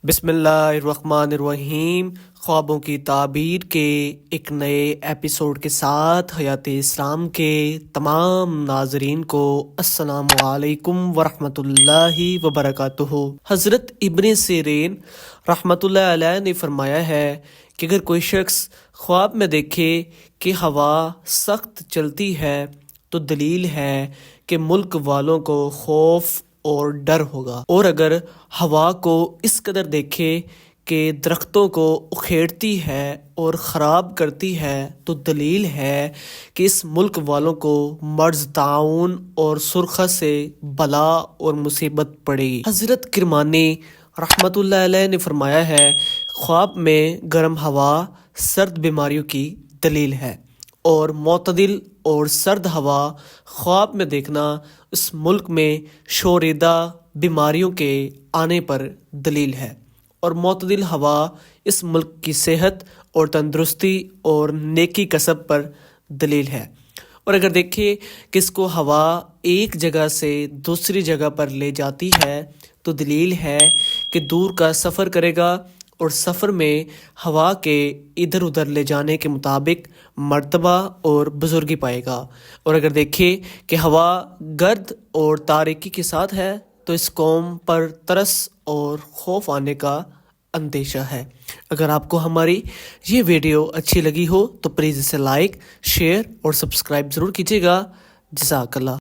بسم اللہ الرحمن الرحیم۔ خوابوں کی تعبیر کے ایک نئے ایپیسوڈ کے ساتھ حیات اسلام کے تمام ناظرین کو السلام علیکم ورحمۃ اللہ وبرکاتہ۔ حضرت ابن سیرین رحمۃ اللہ علیہ نے فرمایا ہے کہ اگر کوئی شخص خواب میں دیکھے کہ ہوا سخت چلتی ہے تو دلیل ہے کہ ملک والوں کو خوف اور ڈر ہوگا، اور اگر ہوا کو اس قدر دیکھے کہ درختوں کو اکھیڑتی ہے اور خراب کرتی ہے تو دلیل ہے کہ اس ملک والوں کو مرض، طاعون اور سرخہ سے بلا اور مصیبت پڑے گی۔ حضرت کرمانی رحمۃ اللہ علیہ نے فرمایا ہے خواب میں گرم ہوا سرد بیماریوں کی دلیل ہے، اور معتدل اور سرد ہوا خواب میں دیکھنا اس ملک میں شوریدہ بیماریوں کے آنے پر دلیل ہے، اور معتدل ہوا اس ملک کی صحت اور تندرستی اور نیکی کسب پر دلیل ہے۔ اور اگر دیکھیں کہ اس کو ہوا ایک جگہ سے دوسری جگہ پر لے جاتی ہے تو دلیل ہے کہ دور کا سفر کرے گا، اور سفر میں ہوا کے ادھر ادھر لے جانے کے مطابق مرتبہ اور بزرگی پائے گا۔ اور اگر دیکھیں کہ ہوا گرد اور تاریکی کے ساتھ ہے تو اس قوم پر ترس اور خوف آنے کا اندیشہ ہے۔ اگر آپ کو ہماری یہ ویڈیو اچھی لگی ہو تو پلیز اسے لائک، شیئر اور سبسکرائب ضرور کیجیے گا۔ جزاک اللہ۔